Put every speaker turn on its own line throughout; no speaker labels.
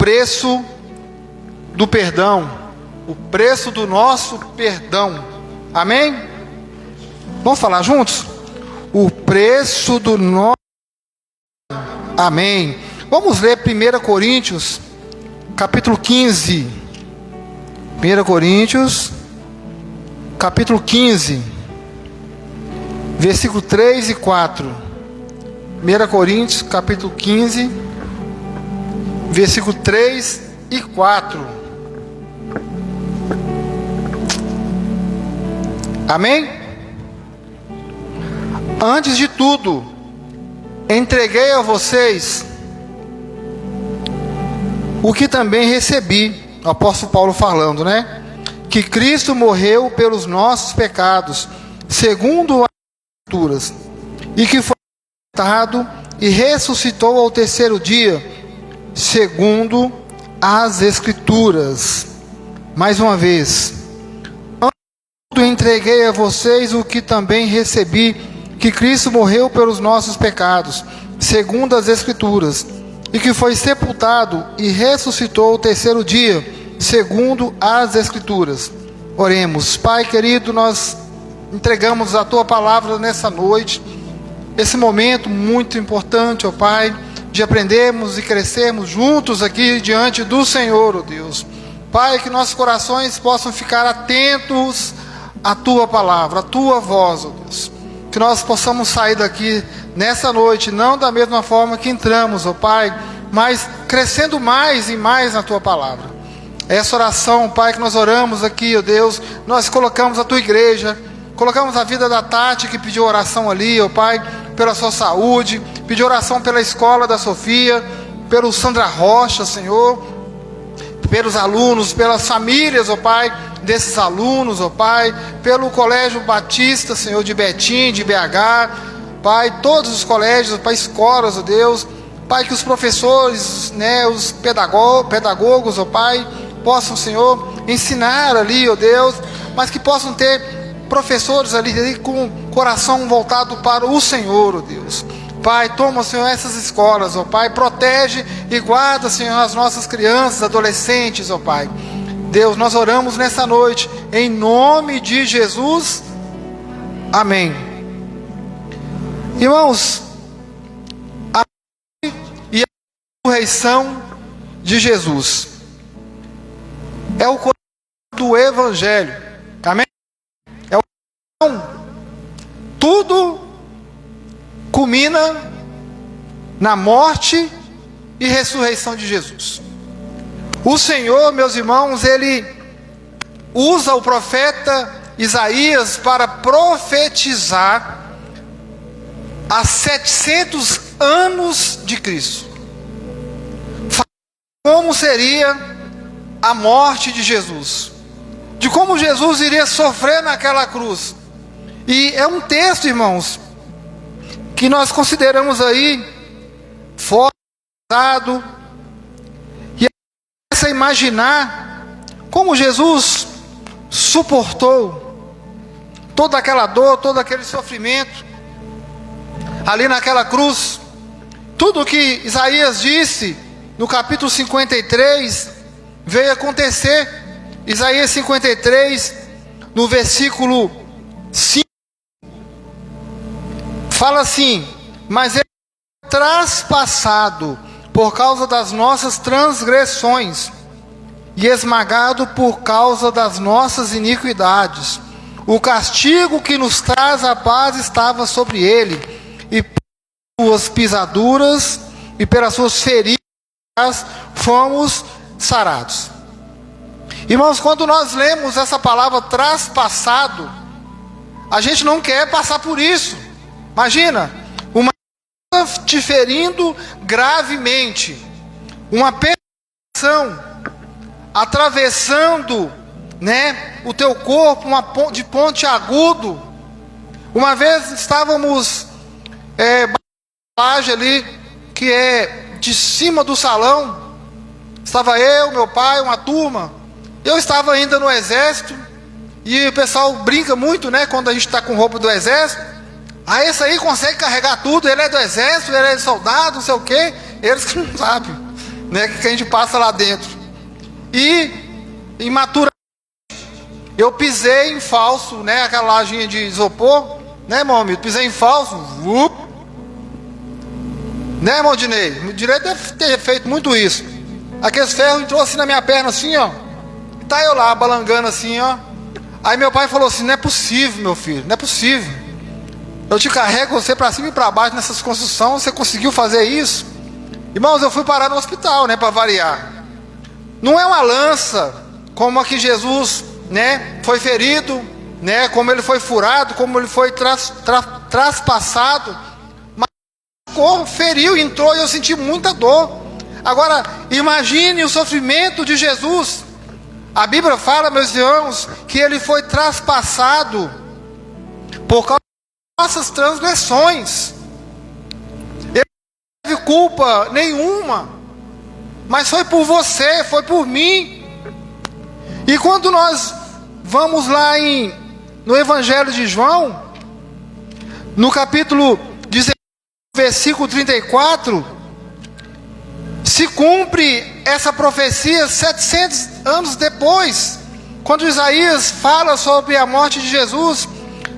preço do perdão, o preço do nosso perdão. Amém? Vamos falar juntos? O preço do nosso. Amém. Vamos ler 1 Coríntios, capítulo 15. 1 Coríntios, capítulo 15, versículo 3 e 4. 1 Coríntios, capítulo 15, versículo 3 e 4. Amém? Antes de tudo, entreguei a vocês o que também recebi. O apóstolo Paulo falando, né? Que Cristo morreu pelos nossos pecados, segundo as Escrituras, e que foi sepultado e ressuscitou ao terceiro dia, segundo as Escrituras. Mais uma vez, antes de tudo, entreguei a vocês o que também recebi, que Cristo morreu pelos nossos pecados, segundo as Escrituras, e que foi sepultado e ressuscitou ao terceiro dia, segundo as Escrituras. Oremos. Pai querido, nós entregamos a Tua palavra nessa noite, esse momento muito importante, ó Pai, de aprendermos e crescermos juntos aqui diante do Senhor, ó Deus. Pai, que nossos corações possam ficar atentos à Tua palavra, à Tua voz, ó Deus. Que nós possamos sair daqui nessa noite, não da mesma forma que entramos, ó Pai, mas crescendo mais e mais na Tua palavra. Essa oração, Pai, que nós oramos aqui, ó Deus, nós colocamos a Tua igreja, colocamos a vida da Tati, que pediu oração ali, ó Pai, pela sua saúde, pediu oração pela escola da Sofia, pelo Sandra Rocha, Senhor, pelos alunos, pelas famílias, ó Pai, desses alunos, ó Pai, pelo Colégio Batista, Senhor, de Betim, de BH, Pai, todos os colégios, Pai, escolas, ó Deus, Pai, que os professores, né, os pedagogos, ó Pai, possam, Senhor, ensinar ali, ó Deus, mas que possam ter professores ali com coração voltado para o Senhor, ó Deus. Pai, toma, Senhor, essas escolas, ó Pai, protege e guarda, Senhor, as nossas crianças, adolescentes, ó Pai. Deus, nós oramos nessa noite, em nome de Jesus, amém. Irmãos, a morte e a ressurreição de Jesus é o coração do Evangelho, amém? É o coração, tudo culmina na morte e ressurreição de Jesus. O Senhor, meus irmãos, Ele usa o profeta Isaías para profetizar há 700 anos de Cristo. Como seria a morte de Jesus, de como Jesus iria sofrer naquela cruz. E é um texto, irmãos, que nós consideramos aí forçado, e a imaginar como Jesus suportou toda aquela dor, todo aquele sofrimento ali naquela cruz. Tudo o que Isaías disse no capítulo 53 veio acontecer. Isaías 53, no versículo 5, fala assim: mas ele foi traspassado por causa das nossas transgressões e esmagado por causa das nossas iniquidades. O castigo que nos traz a paz estava sobre ele, e pelas suas pisaduras e pelas suas feridas fomos sarados. Irmãos, quando nós lemos essa palavra traspassado, a gente não quer passar por isso. Imagina, uma pessoa te ferindo gravemente, uma perseguição atravessando, né, o teu corpo, de ponte agudo. Uma vez estávamos ali, que é de cima do salão, estava eu, meu pai, uma turma. Eu estava ainda no exército, e o pessoal brinca muito, né, quando a gente está com roupa do exército. Ah, esse aí consegue carregar tudo, ele é do exército, ele é soldado, não sei o quê. Eles que não sabem, né, que a gente passa lá dentro. E imaturamente eu pisei em falso, né, aquela lajinha de isopor, né, irmão amigo? Pisei em falso, né, irmão Dinei? O direito deve ter feito muito isso. Aqueles ferros entrou assim na minha perna, assim, ó. E tá eu lá, balangando assim, ó. Aí meu pai falou assim: não é possível, meu filho, não é possível. Eu te carrego você para cima e para baixo nessas construções, você conseguiu fazer isso? Irmãos, eu fui parar no hospital, né, para variar. Não é uma lança, como a que Jesus, né, foi ferido, né, como ele foi furado, como ele foi traspassado. Mas feriu, entrou e eu senti muita dor. Agora, imagine o sofrimento de Jesus. A Bíblia fala, meus irmãos, que ele foi traspassado por causa das nossas transgressões. Ele não teve culpa nenhuma, mas foi por você, foi por mim. E quando nós vamos lá no Evangelho de João, no capítulo 19, versículo 34, se cumpre essa profecia 700 anos depois, quando Isaías fala sobre a morte de Jesus.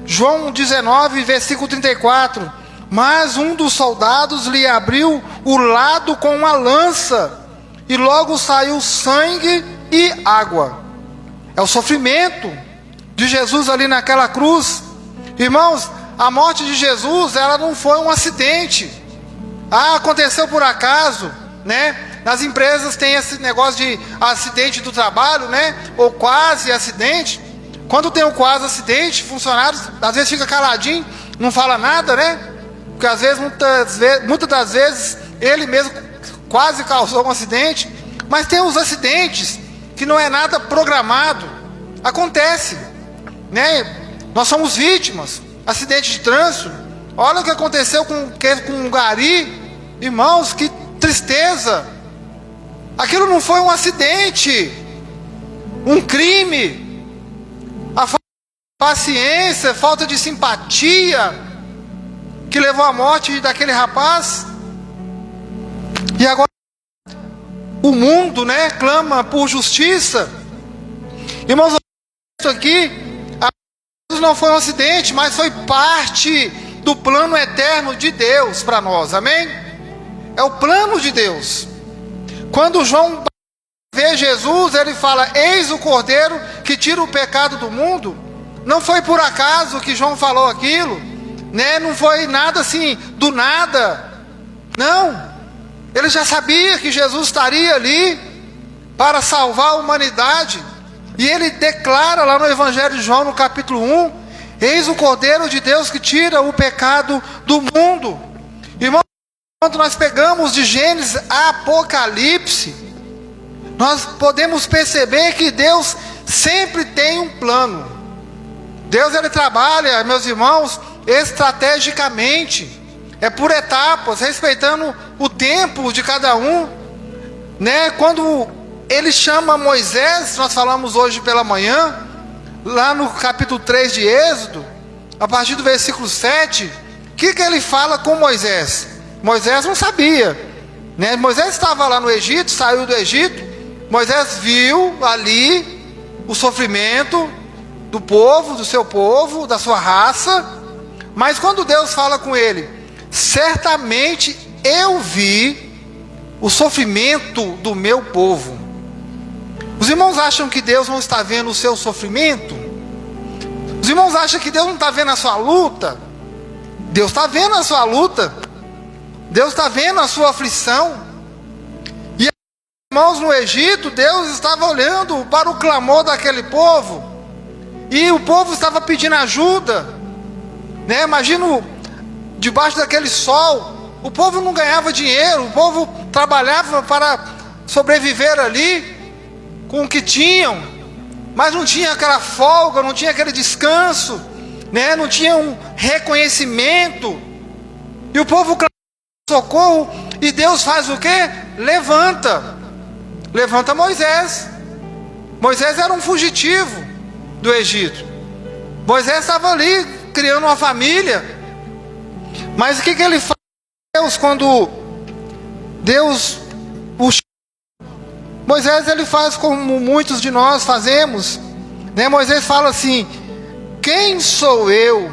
João 19, versículo 34: mas um dos soldados lhe abriu o lado com uma lança, e logo saiu sangue e água. É o sofrimento de Jesus ali naquela cruz. Irmãos, a morte de Jesus, ela não foi um acidente. Aconteceu por acaso, né? Nas empresas tem esse negócio de acidente do trabalho, né? Ou quase acidente. Quando tem o quase acidente, funcionários às vezes fica caladinho, não fala nada, né? Porque às vezes, muitas das vezes, ele mesmo quase causou um acidente. Mas tem os acidentes que não é nada programado, acontece, né? Nós somos vítimas. Acidente de trânsito. Olha o que aconteceu com o Gari. Irmãos, que tristeza. Aquilo não foi um acidente, um crime. A falta de paciência, falta de simpatia que levou à morte daquele rapaz. E agora o mundo, né, clama por justiça. Irmãos, isso aqui não foi um acidente, mas foi parte do plano eterno de Deus para nós, amém? É o plano de Deus. Quando João vê Jesus, ele fala: eis o Cordeiro que tira o pecado do mundo. Não foi por acaso que João falou aquilo, né? Não foi nada assim, do nada. Não, ele já sabia que Jesus estaria ali para salvar a humanidade. E ele declara lá no Evangelho de João, no capítulo 1: eis o Cordeiro de Deus que tira o pecado do mundo. Irmão, quando nós pegamos de Gênesis a Apocalipse, nós podemos perceber que Deus sempre tem um plano. Deus, ele trabalha, meus irmãos, estrategicamente. É por etapas, respeitando o tempo de cada um, né? Quando ele chama Moisés, nós falamos hoje pela manhã, lá no capítulo 3 de Êxodo, a partir do versículo 7, o que ele fala com Moisés? Moisés não sabia, né? Moisés estava lá no Egito, saiu do Egito. Moisés viu ali o sofrimento do povo, do seu povo, da sua raça. Mas quando Deus fala com ele: certamente eu vi o sofrimento do meu povo. Os irmãos acham que Deus não está vendo o seu sofrimento? Os irmãos acham que Deus não está vendo a sua luta? Deus está vendo a sua luta. Deus está vendo a sua aflição. E, irmãos, no Egito, Deus estava olhando para o clamor daquele povo. E o povo estava pedindo ajuda, né? Imagina, debaixo daquele sol, o povo não ganhava dinheiro, o povo trabalhava para sobreviver ali com o que tinham, mas não tinha aquela folga, não tinha aquele descanso, né? Não tinha um reconhecimento. E o povo clama socorro, e Deus faz o quê? Levanta Moisés. Moisés era um fugitivo do Egito. Moisés estava ali criando uma família. Mas o que ele faz? Deus, quando Deus o chama Moisés, ele faz como muitos de nós fazemos, né? Moisés fala assim: quem sou eu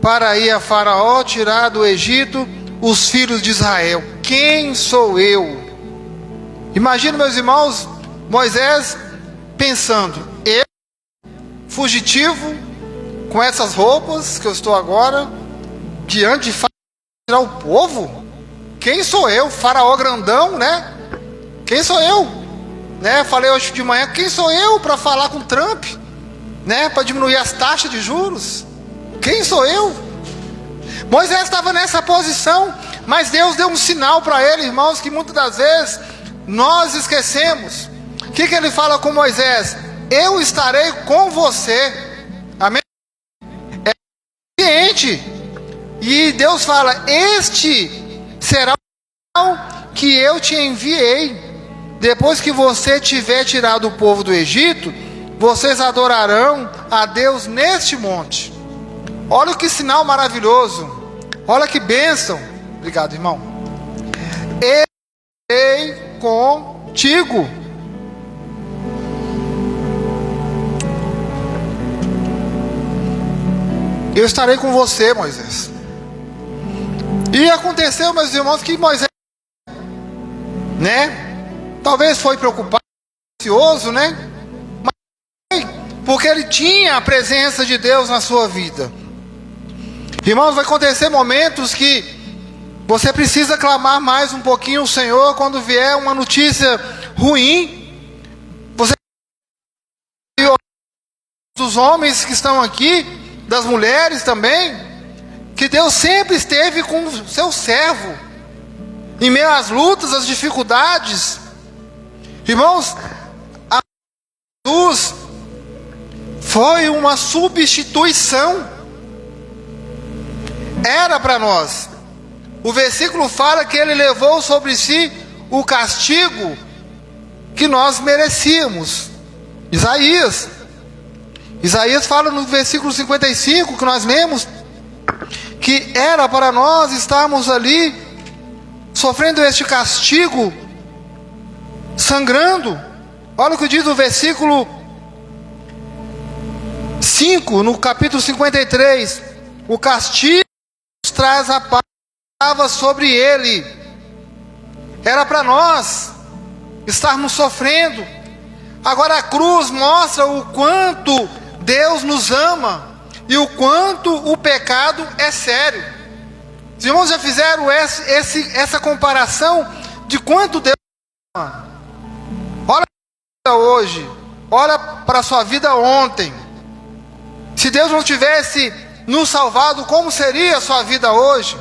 para ir a Faraó tirar do Egito os filhos de Israel? Quem sou eu? Imagina, meus irmãos, Moisés pensando: eu, fugitivo, com essas roupas que eu estou agora, diante de Faraó, tirar o povo? Quem sou eu? Faraó grandão, né? Quem sou eu? Né? Falei hoje de manhã: quem sou eu para falar com Trump? Né? Para diminuir as taxas de juros? Quem sou eu? Moisés estava nessa posição, mas Deus deu um sinal para ele, irmãos, que muitas das vezes nós esquecemos. O que ele fala com Moisés? Eu estarei com você. Amém? É suficiente. E Deus fala: este será o sinal que eu te enviei. Depois que você tiver tirado o povo do Egito, vocês adorarão a Deus neste monte. Olha que sinal maravilhoso. Olha que bênção. Obrigado, irmão. Eu estarei contigo. Eu estarei com você, Moisés. E aconteceu, meus irmãos, que Moisés, né? Talvez foi preocupado, ansioso, né? Mas foi porque ele tinha a presença de Deus na sua vida. Irmãos, vai acontecer momentos que você precisa clamar mais um pouquinho o Senhor quando vier uma notícia ruim. Você, dos homens que estão aqui, das mulheres também, que Deus sempre esteve com o seu servo, em meio às lutas, às dificuldades. Irmãos, a Jesus foi uma substituição. Era para nós. O versículo fala que ele levou sobre si o castigo que nós merecíamos. Isaías fala no versículo 55 que nós lemos, que era para nós estarmos ali sofrendo este castigo, sangrando. Olha o que diz o versículo 5, no capítulo 53: o castigo nos traz a paz, estava sobre ele. Era para nós estarmos sofrendo. Agora a cruz mostra o quanto Deus nos ama e o quanto o pecado é sério. Os irmãos já fizeram essa comparação de quanto Deus ama? Olha para hoje, olha para a sua vida ontem. Se Deus não tivesse nos salvado, como seria a sua vida hoje?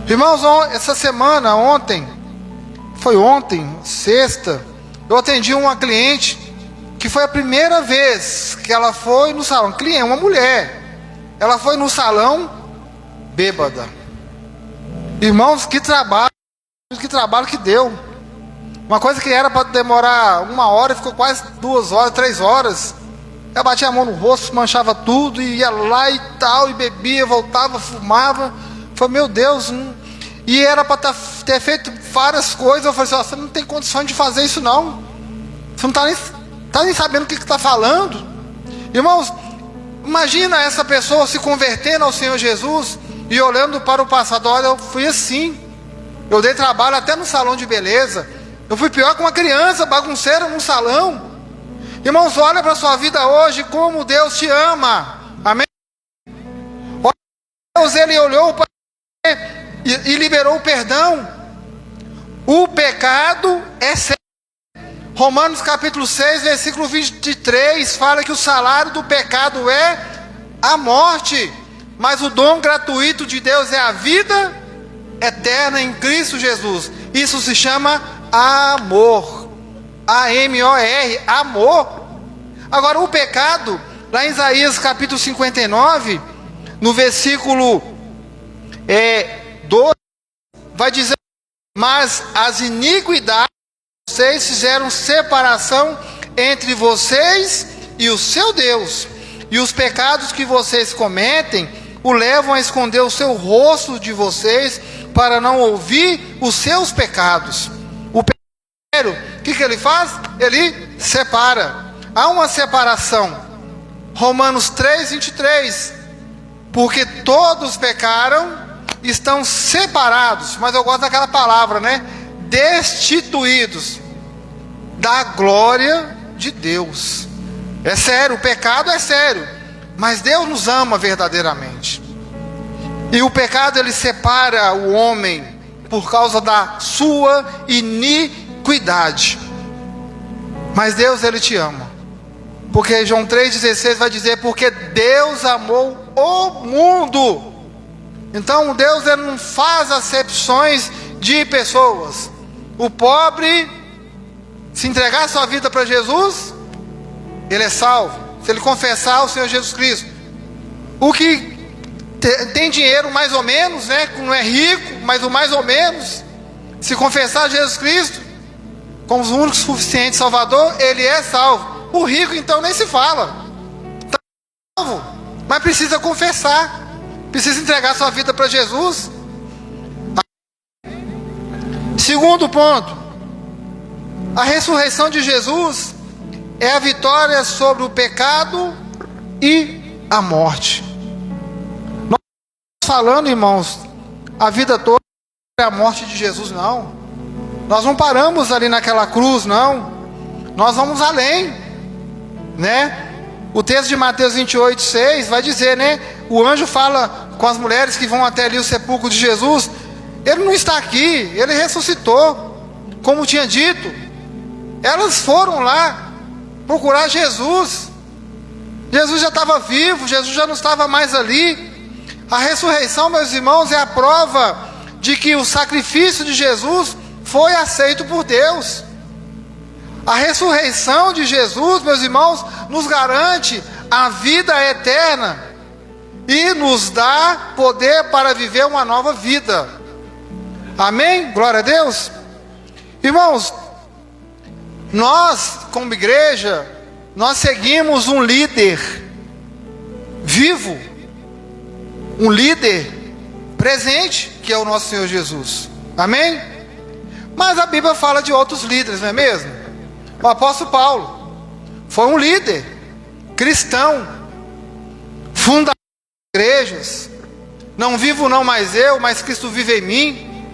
Irmãos, essa semana, sexta, eu atendi uma cliente que foi a primeira vez que ela foi no salão. Cliente, uma mulher, ela foi no salão bêbada. Irmãos, que trabalho que deu. Uma coisa que era para demorar 1 hora, ficou quase 2 horas, 3 horas. Ela batia a mão no rosto, manchava tudo, e ia lá e tal, e bebia, voltava, fumava. Falei: meu Deus, e era para ter feito várias coisas. Eu falei assim: você não tem condições de fazer isso não. Você não está nem sabendo o que está falando. Irmãos, imagina essa pessoa se convertendo ao Senhor Jesus e olhando para o passado. Olha, eu fui assim, eu dei trabalho até no salão de beleza, eu fui pior que uma criança bagunceira num salão. Irmãos, olha para a sua vida hoje, como Deus te ama. Amém? Olha, Deus, ele olhou para você e liberou o perdão. O pecado é sério. Romanos capítulo 6, versículo 23, fala que o salário do pecado é a morte, mas o dom gratuito de Deus é a vida eterna em Cristo Jesus. Isso se chama amor. A-M-O-R, amor. Agora o pecado, lá em Isaías capítulo 59, no versículo 12, vai dizer: mas as iniquidades de vocês fizeram separação entre vocês e o seu Deus, e os pecados que vocês cometem o levam a esconder o seu rosto de vocês, para não ouvir os seus pecados. O pecado O que ele faz? Ele separa. Há uma separação. Romanos 3, 23. Porque todos pecaram, estão separados. Mas eu gosto daquela palavra, né? Destituídos da glória de Deus. É sério, o pecado é sério. Mas Deus nos ama verdadeiramente. E o pecado, ele separa o homem por causa da sua iniquidade. Mas Deus, ele te ama. Porque João 3,16 vai dizer: porque Deus amou o mundo. Então Deus, ele não faz acepções de pessoas. O pobre, se entregar sua vida para Jesus, ele é salvo. Se ele confessar o Senhor Jesus Cristo. O que tem dinheiro mais ou menos, né? Não é rico, mas o mais ou menos, se confessar Jesus Cristo como o único suficiente Salvador, ele é salvo. O rico então nem se fala, está salvo, mas precisa confessar, precisa entregar sua vida para Jesus. Segundo ponto, a ressurreição de Jesus é a vitória sobre o pecado e a morte. Nós estamos falando, irmãos, a vida toda sobre a morte de Jesus, não. Nós não paramos ali naquela cruz, não. Nós vamos além, né? O texto de Mateus 28, 6 vai dizer, né? O anjo fala com as mulheres que vão até ali o sepulcro de Jesus. Ele não está aqui, ele ressuscitou, como tinha dito. Elas foram lá procurar Jesus. Jesus já estava vivo, Jesus já não estava mais ali. A ressurreição, meus irmãos, é a prova de que o sacrifício de Jesus foi aceito por Deus. A ressurreição de Jesus, meus irmãos, nos garante a vida eterna e nos dá poder para viver uma nova vida. Amém? Glória a Deus. Irmãos, nós, como igreja, nós seguimos um líder vivo, um líder presente, que é o nosso Senhor Jesus. Amém? Mas a Bíblia fala de outros líderes, não é mesmo? O apóstolo Paulo foi um líder cristão, fundador de igrejas. Não vivo não mais eu, mas Cristo vive em mim.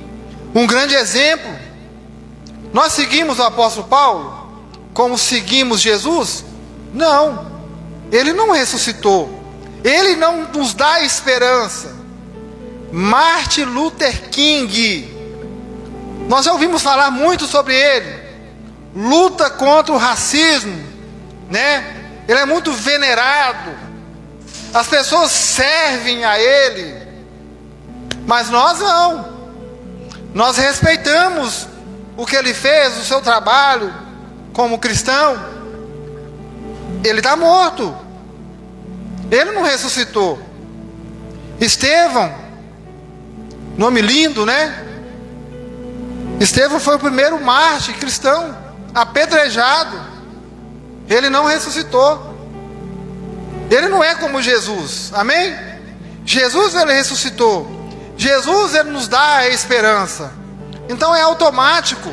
Um grande exemplo. Nós seguimos o apóstolo Paulo como seguimos Jesus? Não. Ele não ressuscitou. Ele não nos dá esperança. Martin Luther King, nós já ouvimos falar muito sobre ele. Luta contra o racismo, né? Ele é muito venerado. As pessoas servem a ele. Mas nós não. Nós respeitamos o que ele fez, o seu trabalho como cristão. Ele está morto. Ele não ressuscitou. Estevão, nome lindo, né? Estevão foi o primeiro mártir cristão, apedrejado. Ele não ressuscitou. Ele não é como Jesus. Amém? Jesus, ele ressuscitou. Jesus, ele nos dá a esperança. Então é automático.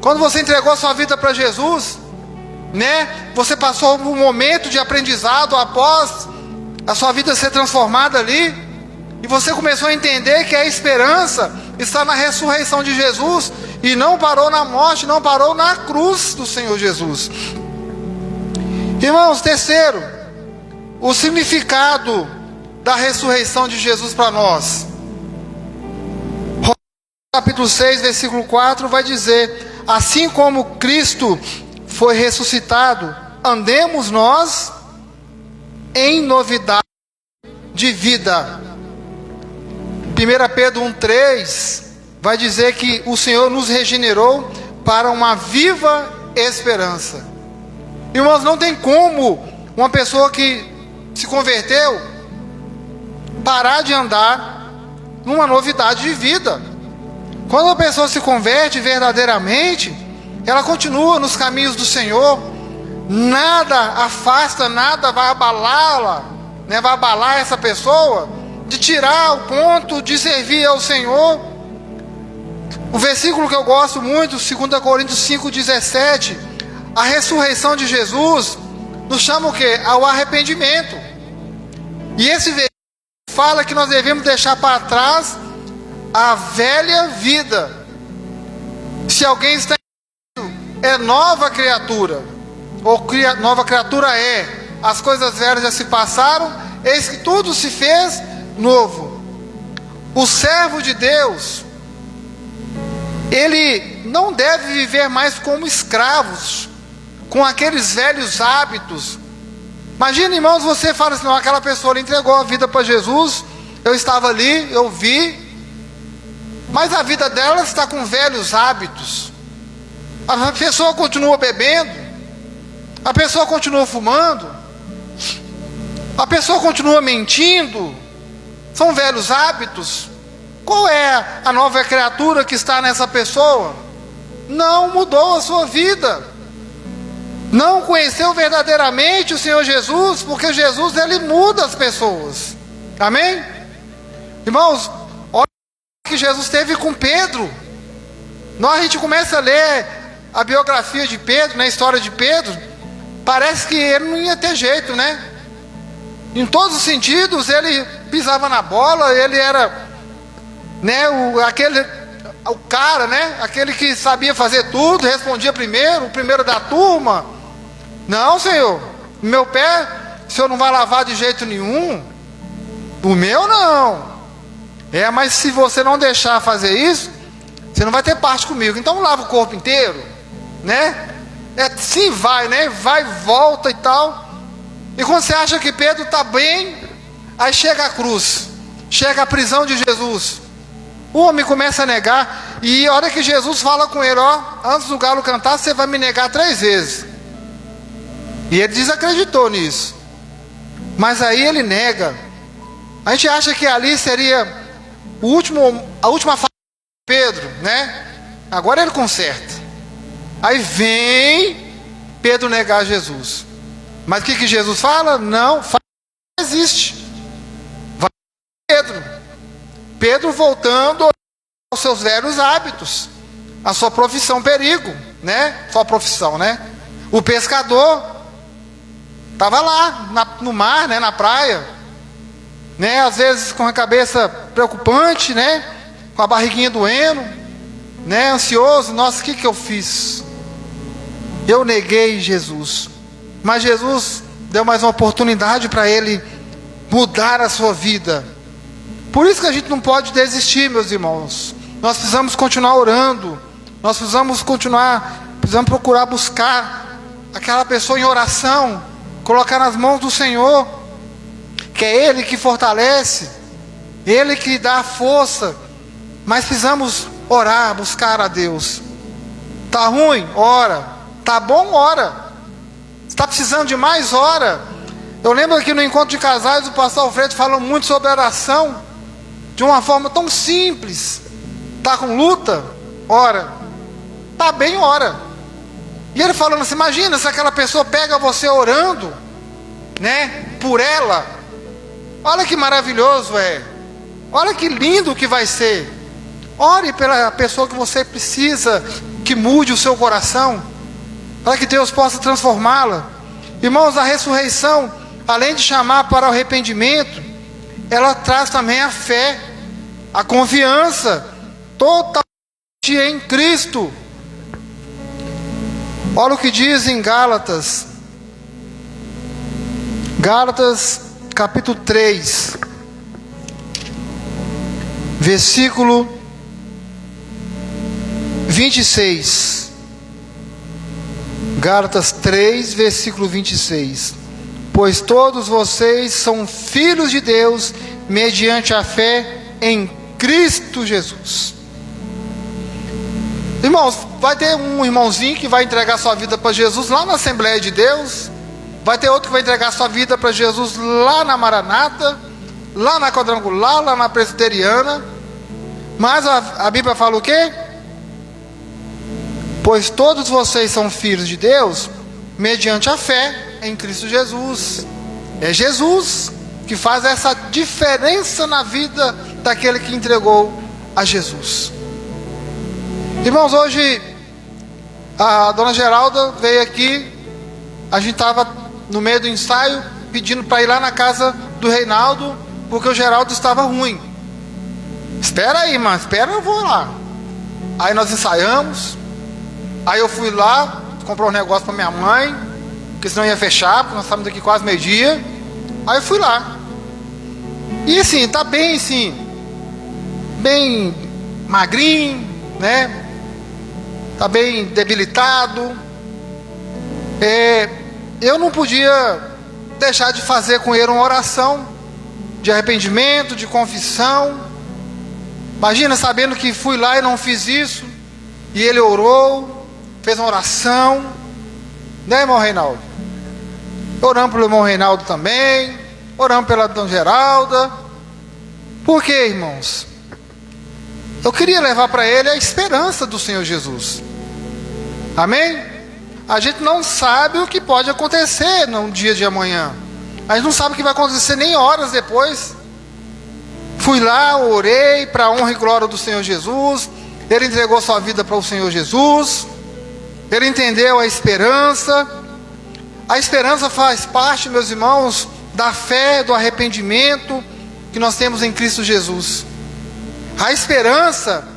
Quando você entregou a sua vida para Jesus, né? Você passou um momento de aprendizado após a sua vida ser transformada ali. E você começou a entender que a esperança está na ressurreição de Jesus. E não parou na morte, não parou na cruz do Senhor Jesus. Irmãos, terceiro, o significado da ressurreição de Jesus para nós. Capítulo 6, versículo 4 vai dizer: assim como Cristo foi ressuscitado, andemos nós em novidade de vida. 1 Pedro 1,3 vai dizer que o Senhor nos regenerou para uma viva esperança. Irmãos, não tem como uma pessoa que se converteu parar de andar numa novidade de vida. Quando a pessoa se converte verdadeiramente, ela continua nos caminhos do Senhor. Nada afasta, nada vai abalá-la, né? Vai abalar essa pessoa de tirar o ponto de servir ao Senhor. O versículo que eu gosto muito, 2 Coríntios 5,17, a ressurreição de Jesus nos chama o quê? Ao arrependimento. E esse versículo fala que nós devemos deixar para trás a velha vida. Se alguém está em Cristo, é nova criatura, ou nova criatura é. As coisas velhas já se passaram, eis que tudo se fez novo. O servo de Deus, ele não deve viver mais como escravos, com aqueles velhos hábitos. Imagina, irmãos, você fala assim, não, aquela pessoa entregou a vida para Jesus, eu estava ali, eu vi, mas a vida dela está com velhos hábitos. A pessoa continua bebendo, a pessoa continua fumando, a pessoa continua mentindo, são velhos hábitos. Qual é a nova criatura que está nessa pessoa? Não mudou a sua vida, não conheceu verdadeiramente o Senhor Jesus, porque Jesus, ele muda as pessoas. Amém? Irmãos, olha o que Jesus teve com Pedro. Nós, a gente começa a ler a biografia de Pedro, a história de Pedro, parece que ele não ia ter jeito, né? Em todos os sentidos, ele pisava na bola, ele era, né, o cara, né, aquele que sabia fazer tudo, respondia primeiro, o primeiro da turma. Não, Senhor, meu pé, o Senhor não vai lavar de jeito nenhum. O meu não. Mas se você não deixar fazer isso, você não vai ter parte comigo. Então lava o corpo inteiro, né? Sim, vai, né? Vai, volta e tal. E quando você acha que Pedro está bem, aí chega a cruz, chega a prisão de Jesus. O homem começa a negar, e a hora que Jesus fala com ele, ó, antes do galo cantar, você vai me negar 3 vezes. E ele desacreditou nisso. Mas aí ele nega. A gente acha que ali seria a última fase de Pedro, né? Agora ele conserta. Aí vem Pedro negar Jesus. Mas o que Jesus fala? Não existe. Vai Pedro. Pedro voltando aos seus velhos hábitos, a sua profissão perigo, né? Sua profissão, né? O pescador estava lá no mar, né? Na praia, né? Às vezes com a cabeça preocupante, né? Com a barriguinha doendo, né? Ansioso. Nossa, o que eu fiz? Eu neguei Jesus. Mas Jesus deu mais uma oportunidade para ele mudar a sua vida. Por isso que a gente não pode desistir, meus irmãos. Nós precisamos continuar orando. Nós precisamos procurar buscar aquela pessoa em oração, colocar nas mãos do Senhor, que é Ele que fortalece, Ele que dá força. Mas precisamos orar, buscar a Deus. Tá ruim? Ora. Tá bom? Ora. Está precisando de mais? Ora. Eu lembro aqui no encontro de casais, o pastor Alfredo falou muito sobre oração, de uma forma tão simples. Está com luta? Ora. Está bem? Ora. E ele falando assim, imagina se aquela pessoa pega você orando, né, por ela. Olha que maravilhoso é. Olha que lindo que vai ser. Ore pela pessoa que você precisa que mude o seu coração, para que Deus possa transformá-la. Irmãos, a ressurreição, além de chamar para o arrependimento, ela traz também a fé, a confiança totalmente em Cristo. Olha o que diz em Gálatas capítulo 3, versículo 26. Gálatas 3, versículo 26. Pois todos vocês são filhos de Deus, mediante a fé em Cristo Jesus. Irmãos, vai ter um irmãozinho que vai entregar sua vida para Jesus lá na Assembleia de Deus. Vai ter outro que vai entregar sua vida para Jesus lá na Maranata, lá na Quadrangular, lá na Presbiteriana. Mas a Bíblia fala o quê? Pois todos vocês são filhos de Deus, mediante a fé em Cristo Jesus. É Jesus que faz essa diferença na vida daquele que entregou a Jesus. Irmãos, hoje a dona Geralda veio aqui, a gente estava no meio do ensaio, pedindo para ir lá na casa do Reinaldo, porque o Geraldo estava ruim. Espera aí, irmã, espera, eu vou lá. Aí nós ensaiamos, aí eu fui lá, comprar um negócio para minha mãe, porque senão ia fechar, porque nós estamos aqui quase meio-dia. Aí eu fui lá. E assim, tá bem assim, bem magrinho, né? Tá bem debilitado. Eu não podia deixar de fazer com ele uma oração de arrependimento, de confissão. Imagina, sabendo que fui lá e não fiz isso, e ele orou, fez uma oração, né, irmão Reinaldo? Oramos pelo irmão Reinaldo também, oramos pela dona Geralda. Por quê, irmãos? Eu queria levar para ele a esperança do Senhor Jesus. Amém? A gente não sabe o que pode acontecer no dia de amanhã. A gente não sabe o que vai acontecer nem horas depois. Fui lá, orei para a honra e glória do Senhor Jesus. Ele entregou sua vida para o Senhor Jesus. Ele entendeu a esperança. A esperança faz parte, meus irmãos, da fé, do arrependimento que nós temos em Cristo Jesus. A esperança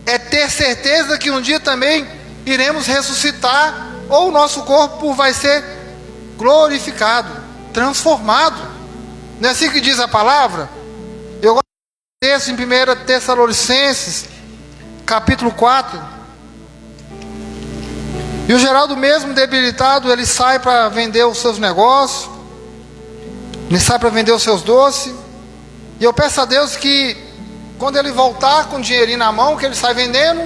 é ter certeza que um dia também iremos ressuscitar, ou o nosso corpo vai ser glorificado, transformado. Não é assim que diz a palavra? Eu gosto desse em 1 Tessalonicenses, capítulo 4. E o Geraldo, mesmo debilitado, ele sai para vender os seus negócios, ele sai para vender os seus doces. E eu peço a Deus que, quando ele voltar com o dinheirinho na mão, que ele sai vendendo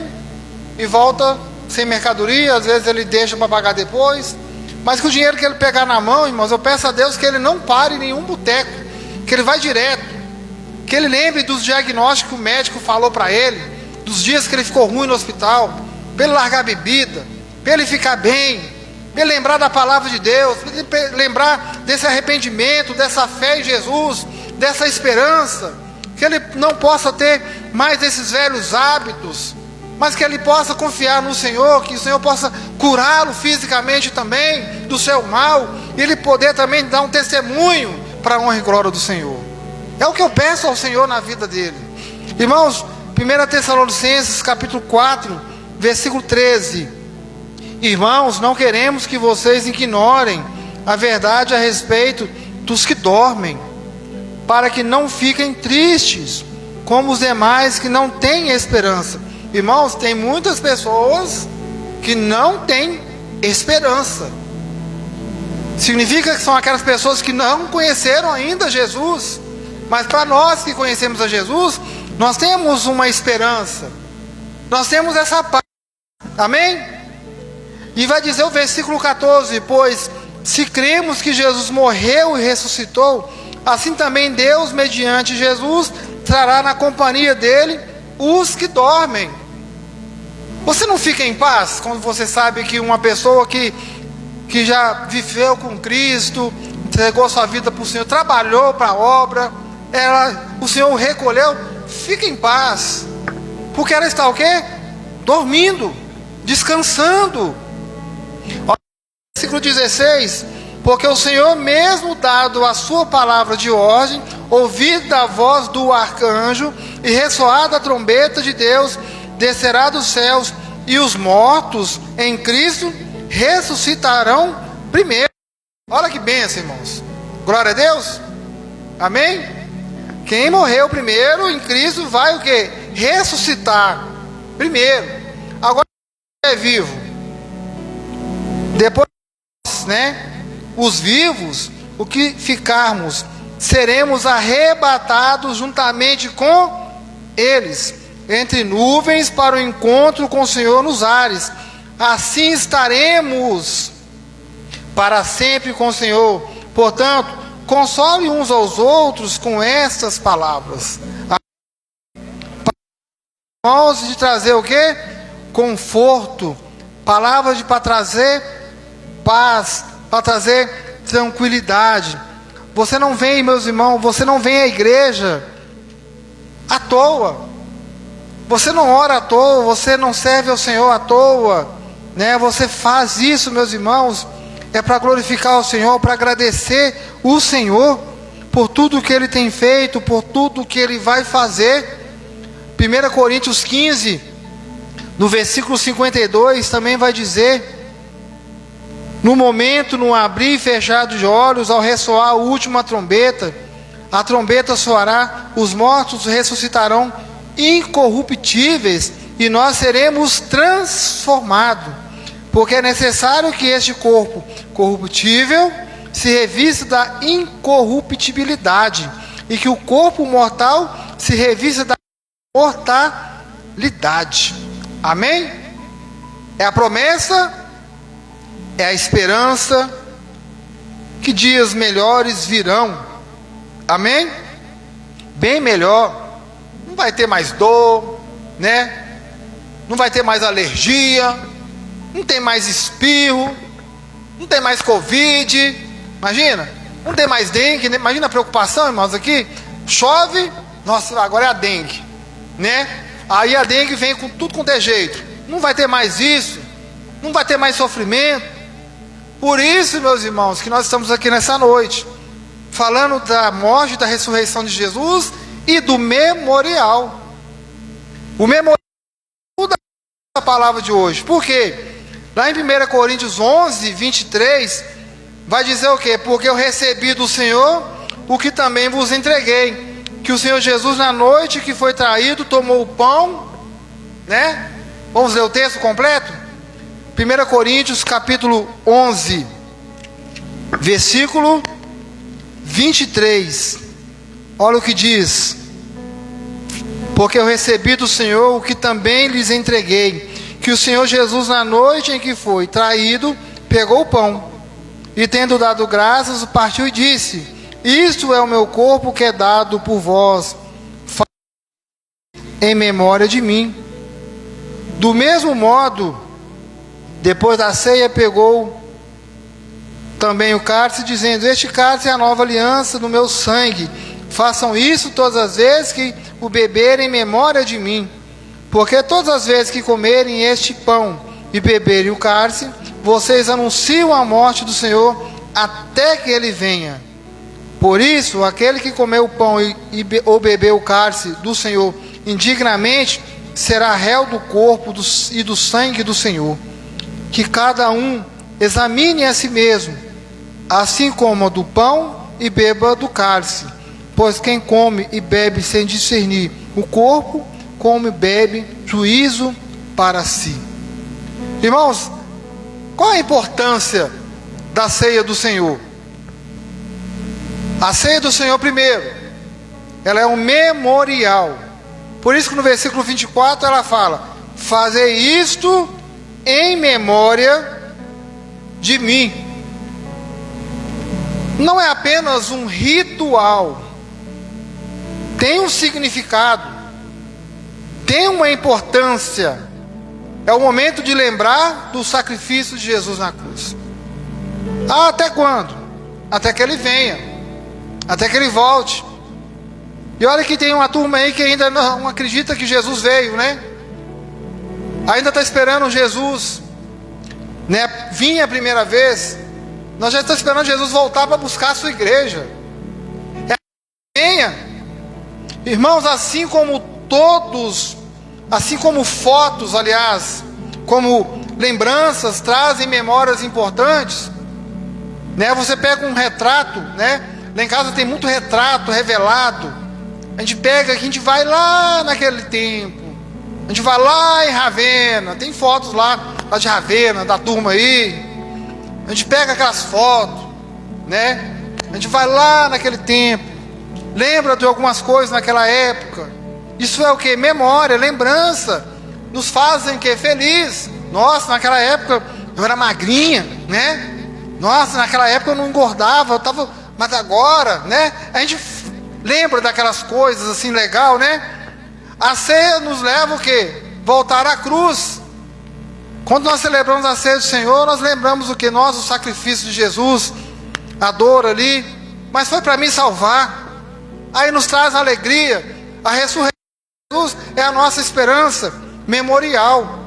e volta sem mercadoria, às vezes ele deixa para pagar depois, mas que o dinheiro que ele pegar na mão, irmãos, eu peço a Deus que ele não pare em nenhum boteco, que ele vai direto, que ele lembre dos diagnósticos que o médico falou para ele, dos dias que ele ficou ruim no hospital, para ele largar a bebida, para ele ficar bem, para ele lembrar da palavra de Deus, para ele lembrar desse arrependimento, dessa fé em Jesus, dessa esperança, que ele não possa ter mais esses velhos hábitos, mas que ele possa confiar no Senhor, que o Senhor possa curá-lo fisicamente também do seu mal, e ele poder também dar um testemunho para a honra e glória do Senhor. É o que eu peço ao Senhor na vida dele. Irmãos, 1 Tessalonicenses capítulo 4, versículo 13. Irmãos, não queremos que vocês ignorem a verdade a respeito dos que dormem, para que não fiquem tristes, como os demais que não têm esperança. Irmãos, tem muitas pessoas que não têm esperança. Significa que são aquelas pessoas que não conheceram ainda Jesus. Mas para nós que conhecemos a Jesus, nós temos uma esperança. Nós temos essa paz. Amém? E vai dizer o versículo 14: pois se cremos que Jesus morreu e ressuscitou, assim também Deus, mediante Jesus, trará na companhia dele os que dormem. Você não fica em paz quando você sabe que uma pessoa que já viveu com Cristo, entregou sua vida para o Senhor, trabalhou para a obra, o Senhor o recolheu? Fica em paz, porque ela está o quê? Dormindo, descansando. Versículo 16: porque o Senhor mesmo, dado a sua palavra de ordem, ouvida a voz do arcanjo e ressoada a trombeta de Deus, descerá dos céus, e os mortos em Cristo ressuscitarão primeiro. Olha que bênção, irmãos. Glória a Deus. Amém? Quem morreu primeiro em Cristo vai o quê? Ressuscitar primeiro. Agora é vivo. Depois, né? Os vivos, o que ficarmos, seremos arrebatados juntamente com eles, entre nuvens, para o encontro com o Senhor nos ares. Assim estaremos para sempre com o Senhor. Portanto, console uns aos outros com estas palavras. Irmãos, de trazer o quê? Conforto. Palavras para trazer paz, para trazer tranquilidade. Você não vem, meus irmãos, você não vem à igreja à toa. Você não ora à toa, você não serve ao Senhor à toa, né? Você faz isso, meus irmãos, é para glorificar o Senhor, para agradecer o Senhor por tudo que Ele tem feito, por tudo que Ele vai fazer. 1 Coríntios 15, no versículo 52, também vai dizer: no momento, no abrir e fechar de olhos, ao ressoar a última trombeta, a trombeta soará, os mortos ressuscitarão incorruptíveis, e nós seremos transformados, porque é necessário que este corpo corruptível se revista da incorruptibilidade, e que o corpo mortal se revista da mortalidade. Amém? É a promessa, é a esperança que dias melhores virão. Amém? Bem melhor. Não vai ter mais dor, né? Não vai ter mais alergia, não tem mais espirro, não tem mais Covid. Imagina, não tem mais dengue, né? Imagina a preocupação, irmãos, aqui. Chove, nossa, agora é a dengue, né? Aí a dengue vem com tudo quanto é jeito. Não vai ter mais isso, não vai ter mais sofrimento. Por isso, meus irmãos, que nós estamos aqui nessa noite, falando da morte e da ressurreição de Jesus e do memorial. O memorial muda a palavra de hoje. Por quê? Lá em 1 Coríntios 11, 23, vai dizer o quê? Porque eu recebi do Senhor o que também vos entreguei, que o Senhor Jesus, na noite que foi traído, tomou o pão, né? Vamos ler o texto completo? 1 Coríntios capítulo 11, versículo 23, olha o que diz: porque eu recebi do Senhor o que também lhes entreguei, que o Senhor Jesus, na noite em que foi traído, pegou o pão, e tendo dado graças, o partiu e disse: isto é o meu corpo que é dado por vós, em memória de mim. Do mesmo modo, depois da ceia, pegou também o cálice, dizendo: este cálice é a nova aliança no meu sangue. Façam isso todas as vezes que o beberem em memória de mim. Porque todas as vezes que comerem este pão e beberem o cálice, vocês anunciam a morte do Senhor até que Ele venha. Por isso, aquele que comer o pão ou beber o cálice do Senhor indignamente, será réu do corpo e do sangue do Senhor. Que cada um examine a si mesmo, assim como do pão e beba do cálice. Pois quem come e bebe sem discernir o corpo, come e bebe juízo para si. Irmãos, qual a importância da ceia do Senhor? A ceia do Senhor, primeiro, ela é um memorial. Por isso que no versículo 24 ela fala: fazei isto em memória de mim. Não é apenas um ritual, tem um significado, tem uma importância. É o momento de lembrar do sacrifício de Jesus na cruz. Ah, até quando? Até que Ele venha, até que Ele volte. E olha que tem uma turma aí que ainda não acredita que Jesus veio, né? Ainda está esperando Jesus, né, vir a primeira vez. Nós já estamos esperando Jesus voltar para buscar a sua igreja. Venha. Irmãos, assim como todos, assim como fotos, aliás, como lembranças trazem memórias importantes, né? Você pega um retrato, né? Lá em casa tem muito retrato revelado. A gente pega, a gente vai lá naquele tempo, a gente vai lá em Ravenna, tem fotos lá de Ravenna, da turma aí. A gente pega aquelas fotos, né? A gente vai lá naquele tempo, lembra de algumas coisas naquela época. Isso é o que? Memória, lembrança. Nos fazem o que? Feliz. Nossa, naquela época eu era magrinha, né? Nossa, naquela época eu não engordava, eu tava, mas agora, né? A gente lembra daquelas coisas assim, legal, né? A ceia nos leva o quê? Voltar à cruz. Quando nós celebramos a ceia do Senhor, nós lembramos o que? Nós, o sacrifício de Jesus, a dor ali, mas foi para me salvar. Aí nos traz a alegria, a ressurreição Jesus é a nossa esperança memorial.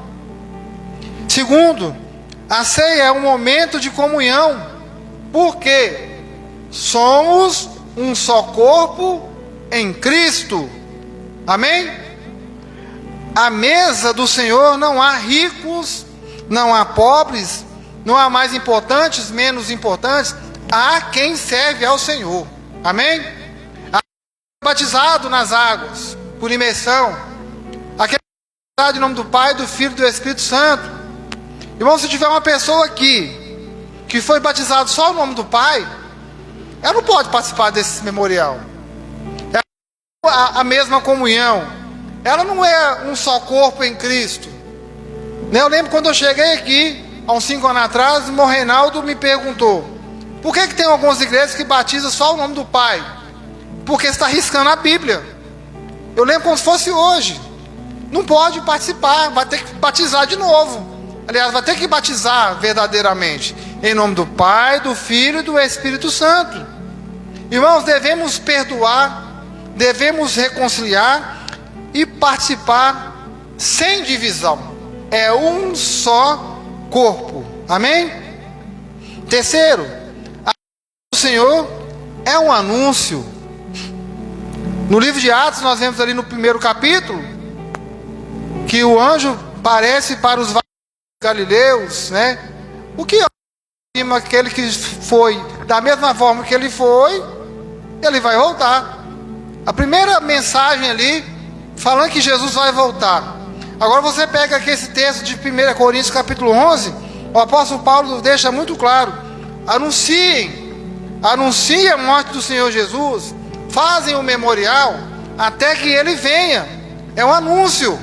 Segundo, a ceia é um momento de comunhão, porque somos um só corpo em Cristo. Amém? À mesa do Senhor não há ricos, não há pobres, não há mais importantes, menos importantes. Há quem serve ao Senhor. Amém? Há batizado nas águas, por imersão. Aquele batizado em nome do Pai, do Filho e do Espírito Santo. Irmão, se tiver uma pessoa aqui que foi batizado só no nome do Pai, ela não pode participar desse memorial. Ela não é a mesma comunhão. Ela não é um só corpo em Cristo. Eu lembro quando eu cheguei aqui, há uns 5 anos atrás, o irmão Reinaldo me perguntou: por que tem algumas igrejas que batizam só o nome do Pai? Porque está arriscando a Bíblia. Eu lembro como se fosse hoje. Não pode participar, vai ter que batizar de novo. Aliás, vai ter que batizar verdadeiramente, em nome do Pai, do Filho e do Espírito Santo. Irmãos, devemos perdoar, devemos reconciliar e participar sem divisão. É um só corpo. Amém? Terceiro, a do Senhor é um anúncio. No livro de Atos, nós vemos ali no 1º capítulo, que o anjo aparece para os galileus, né? O que aquele que foi, da mesma forma que ele foi, ele vai voltar. A primeira mensagem ali, falando que Jesus vai voltar. Agora você pega aqui esse texto de 1 Coríntios capítulo 11, o apóstolo Paulo deixa muito claro: anunciem a morte do Senhor Jesus, fazem o memorial até que ele venha. É um anúncio.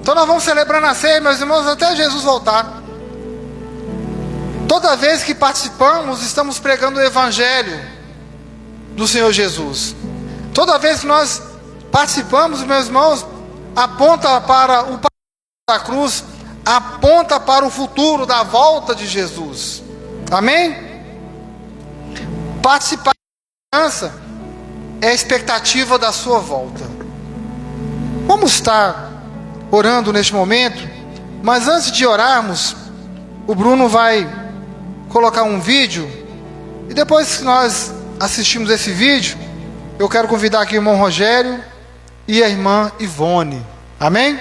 Então nós vamos celebrar na ceia, meus irmãos, até Jesus voltar. Toda vez que participamos, estamos pregando o Evangelho do Senhor Jesus. Toda vez que nós participamos, meus irmãos, aponta para o da cruz, aponta para o futuro da volta de Jesus. Amém? Participar da esperança é a expectativa da sua volta. Vamos estar orando neste momento, mas antes de orarmos, o Bruno vai colocar um vídeo, e depois que nós assistimos esse vídeo, eu quero convidar aqui o irmão Rogério e a irmã Ivone. Amém?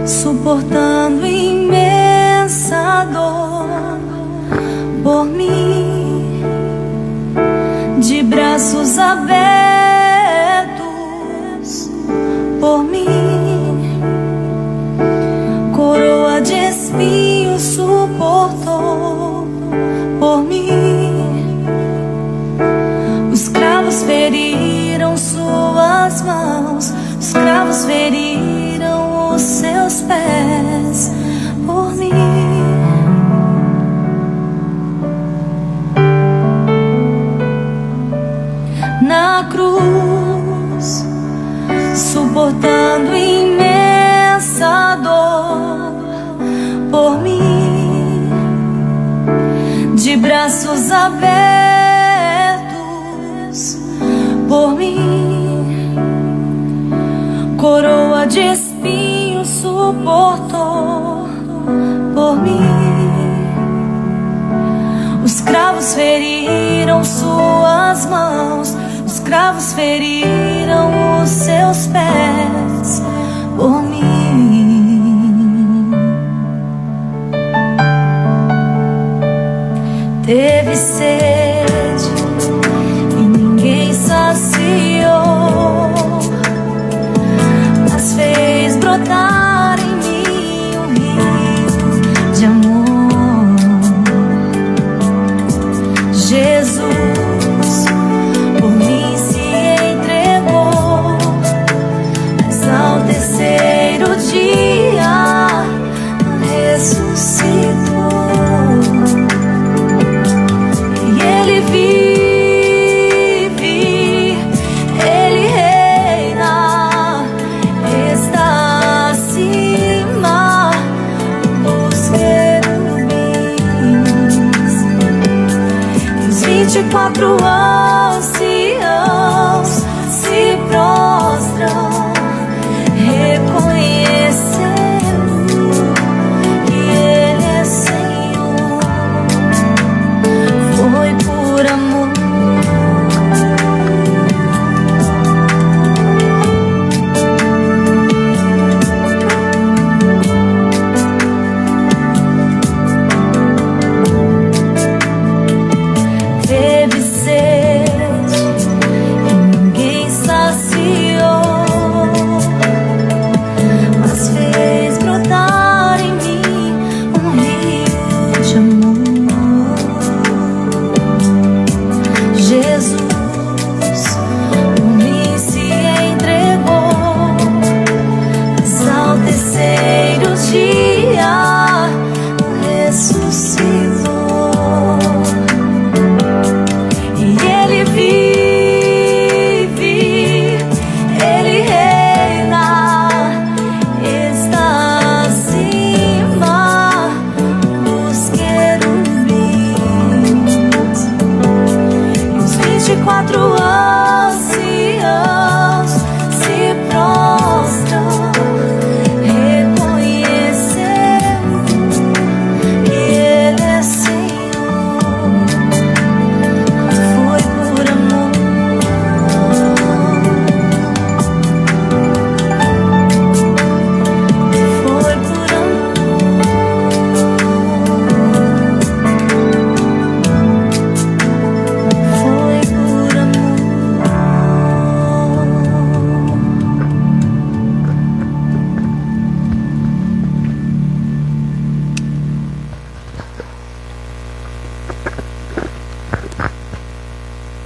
Suportando imensa dor por mim, de braços abertos por mim, coroa de espinhos suportou por mim. Os cravos feriram suas mãos, os cravos feriram os seus pés por mim. Na cruz, suportando imensa dor por mim, de braços abertos por mim, coroa de espinhos suportou por mim. Os cravos feriram suas mãos, os cravos feriram os seus pés por mim. Teve sede e ninguém saciou, mas fez brotar em mim um rio de amor. Jesus por mim se entregou, nessa 24 anciãos se prostram, reconhecendo que Ele é Senhor. Foi por amor. Teve sede e ninguém saciou, mas fez brotar em mim um rio de amor. Jesus por mim se entregou, mas ao terceiro dia ressuscitou. E Ele vive, Ele reina, está acima dos querubins. E os 24 anciãos se prostram, reconhecendo que Ele é Senhor. Foi por amor. Foi por amor. Foi por amor.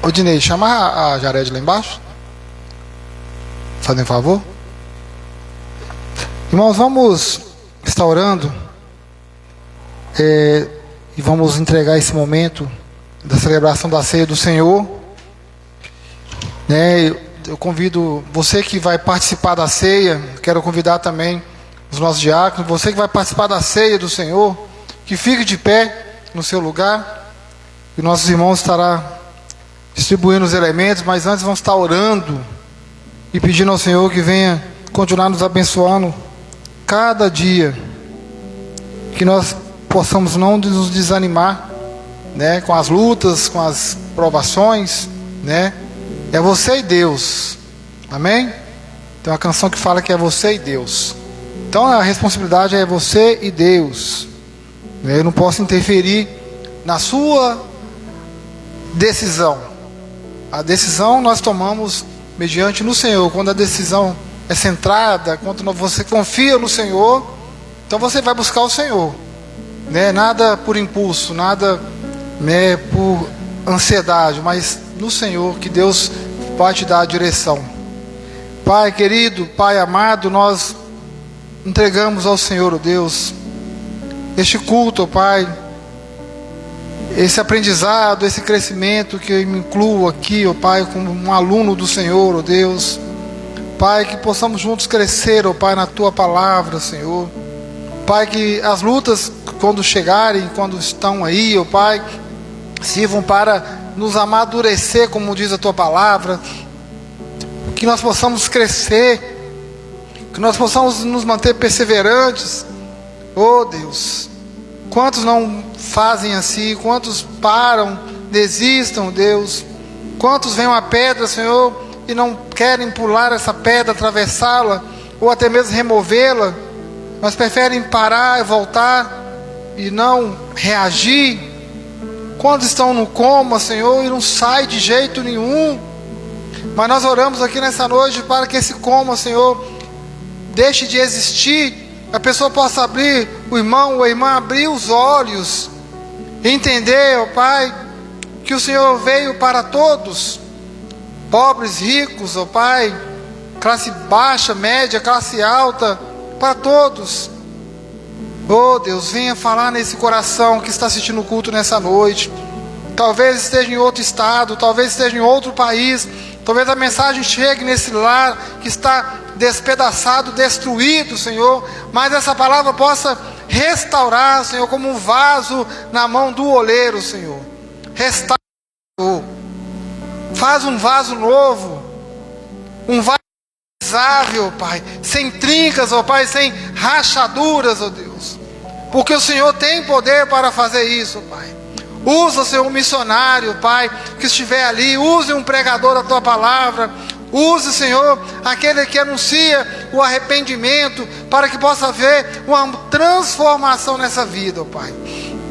Ô Dinei, chama a Jared lá embaixo. Fazem favor. Irmãos, vamos estar orando e vamos entregar esse momento da celebração da ceia do Senhor, né? Eu convido você que vai participar da ceia, quero convidar também os nossos diáconos, você que vai participar da ceia do Senhor, que fique de pé no seu lugar, e nossos irmãos estarão distribuindo os elementos, mas antes vamos estar orando e pedindo ao Senhor que venha continuar nos abençoando cada dia, que nós possamos não nos desanimar, né, com as lutas, com as provações, né? É você e Deus, amém? Tem uma canção que fala que é você e Deus. Então a responsabilidade é você e Deus. Eu não posso interferir na sua decisão. A decisão nós tomamos mediante no Senhor. Quando a decisão é centrada, quando você confia no Senhor, então você vai buscar o Senhor, né? Nada por impulso, nada, né, por ansiedade, mas no Senhor que Deus vai te dar a direção. Pai querido, Pai amado, nós entregamos ao Senhor, ó Deus, este culto, ó Pai, esse aprendizado, esse crescimento que eu me incluo aqui, ó Pai, como um aluno do Senhor, ó Deus. Pai, que possamos juntos crescer, ó Pai, na Tua palavra, Senhor. Pai, que as lutas, quando chegarem, quando estão aí, ó Pai, sirvam para nos amadurecer, como diz a Tua palavra. Que nós possamos crescer, que nós possamos nos manter perseverantes. Oh Deus, quantos não fazem assim, quantos param, desistam, Deus. Quantos veem uma pedra, Senhor, e não querem pular essa pedra, atravessá-la, ou até mesmo removê-la, mas preferem parar e voltar e não reagir. Quantos estão no coma, Senhor, e não sai de jeito nenhum. Mas nós oramos aqui nessa noite para que esse coma, Senhor, deixe de existir. A pessoa possa abrir, o irmão ou a irmã abrir os olhos e entender, ó Pai, que o Senhor veio para todos, pobres, ricos, ó Pai, classe baixa, média, classe alta, para todos. Oh Deus, venha falar nesse coração que está assistindo o culto nessa noite. Talvez esteja em outro estado, talvez esteja em outro país, talvez a mensagem chegue nesse lar que está despedaçado, destruído, Senhor, mas essa palavra possa restaurar, Senhor, como um vaso na mão do oleiro, Senhor. Restaura Faz um vaso novo, um vaso utilizável, Pai, sem trincas, ó Pai, sem rachaduras, ó Deus, porque o Senhor tem poder para fazer isso, Pai. Usa, Senhor, um missionário, Pai, que estiver ali. Use um pregador da Tua palavra. Use, Senhor, aquele que anuncia o arrependimento, para que possa haver uma transformação nessa vida, ó Pai.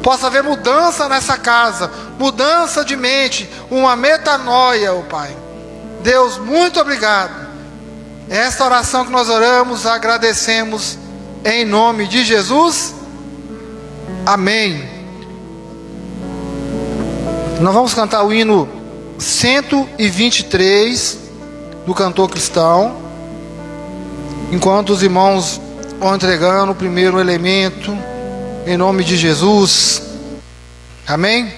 Possa haver mudança nessa casa, mudança de mente, uma metanoia, ó Pai. Deus, muito obrigado. Esta oração que nós oramos, agradecemos em nome de Jesus. Amém. Nós vamos cantar o hino 123 do cantor cristão, enquanto os irmãos vão entregando o primeiro elemento, em nome de Jesus. Amém?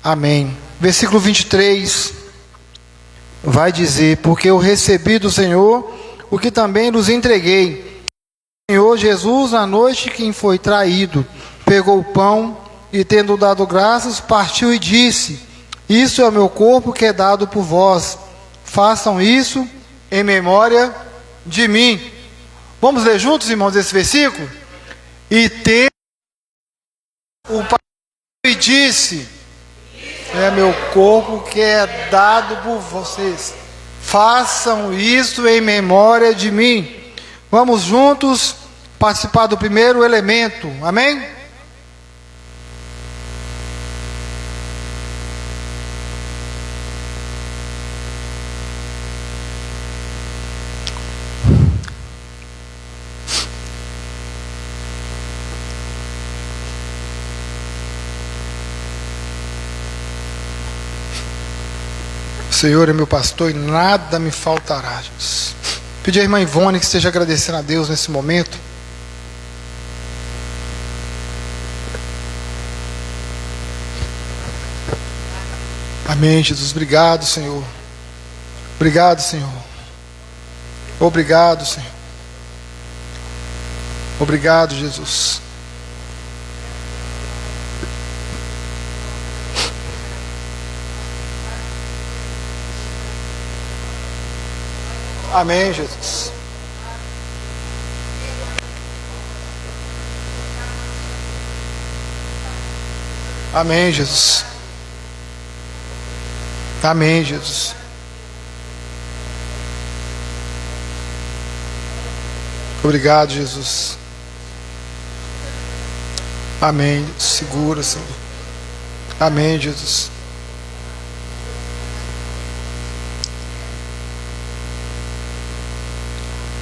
Amém. Versículo 23 vai dizer: porque eu recebi do Senhor o que também nos entreguei. O Senhor Jesus, na noite que foi traído, pegou o pão e, tendo dado graças, partiu e disse: isso é o meu corpo que é dado por vós. Façam isso em memória de mim. Vamos ler juntos, irmãos, esse versículo? E tendo o pão e disse: é meu corpo que é dado por vocês. Façam isso em memória de mim. Vamos juntos participar do primeiro elemento. Amém? Senhor é meu pastor e nada me faltará, Jesus. Pedir à irmã Ivone que esteja agradecendo a Deus nesse momento. Amém, Jesus. Obrigado, Senhor. Obrigado, Senhor. Obrigado, Senhor. Obrigado, Jesus. Amém, Jesus. Amém, Jesus. Amém, Jesus. Obrigado, Jesus. Amém. Segura, Senhor. Amém, Jesus.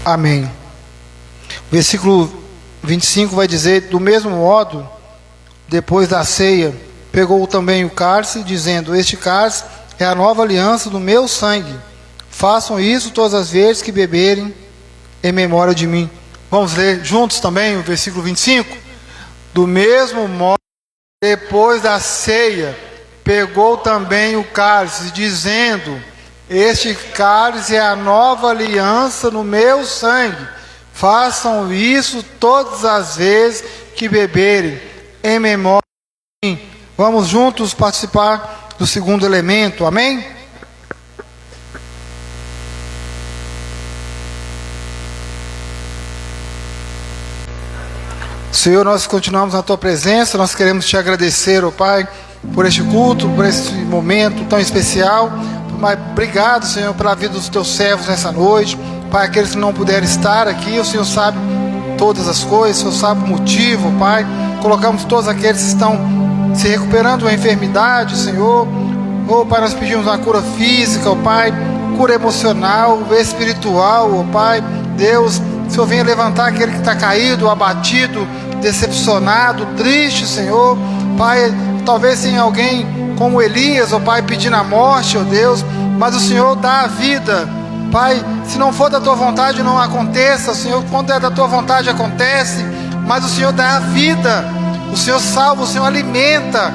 Amém. Versículo 25 vai dizer: do mesmo modo, depois da ceia, pegou também o cálice, dizendo: este cálice é a nova aliança do meu sangue. Façam isso todas as vezes que beberem, em memória de mim. Vamos ler juntos também o versículo 25? Do mesmo modo, depois da ceia, pegou também o cálice, dizendo: este cálice é a nova aliança no meu sangue. Façam isso todas as vezes que beberem, em memória de mim. Vamos juntos participar do segundo elemento, amém? Senhor, nós continuamos na Tua presença, nós queremos Te agradecer, ó Pai, por este culto, por este momento tão especial. Mas obrigado, Senhor, pela vida dos Teus servos nessa noite. Pai, aqueles que não puderam estar aqui, o Senhor sabe todas as coisas, o Senhor sabe o motivo, Pai. Colocamos todos aqueles que estão se recuperando da enfermidade, Senhor. Oh, Pai, nós pedimos uma cura física, oh, Pai, cura emocional, espiritual, oh, Pai. Deus, o Senhor venha levantar aquele que está caído, abatido, decepcionado, triste, Senhor. Pai, talvez tenha alguém como Elias, ó Pai, pedindo a morte, ó Deus, mas o Senhor dá a vida. Pai, se não for da Tua vontade, não aconteça, Senhor. Quando é da Tua vontade, acontece, mas o Senhor dá a vida, o Senhor salva, o Senhor alimenta,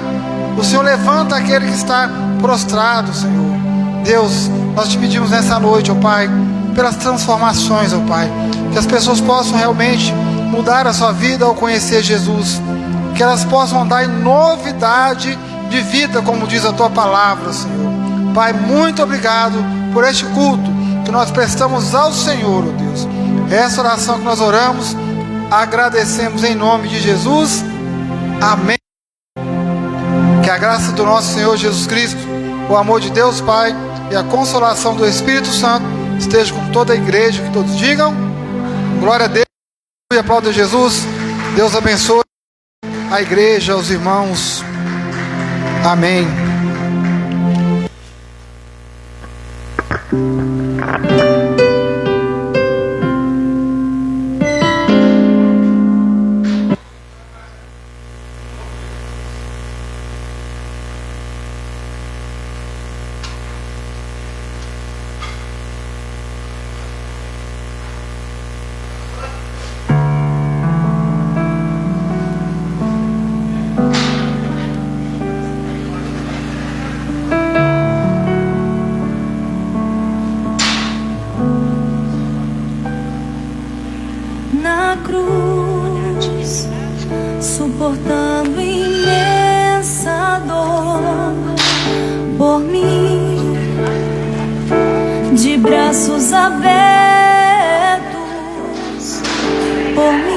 o Senhor levanta aquele que está prostrado, Senhor. Deus, nós Te pedimos nessa noite, ó Pai, pelas transformações, ó Pai, que as pessoas possam realmente mudar a sua vida ao conhecer Jesus, que elas possam andar em novidade de vida, como diz a Tua palavra, Senhor. Pai, muito obrigado por este culto que nós prestamos ao Senhor, ó Deus. Essa oração que nós oramos, agradecemos em nome de Jesus. Amém. Que a graça do nosso Senhor Jesus Cristo, o amor de Deus Pai e a consolação do Espírito Santo esteja com toda a igreja, que todos digam glória a Deus e aplauda Jesus. Deus abençoe a igreja, os irmãos. Amém.
Na cruz, suportando imensa dor por mim, de braços abertos por mim.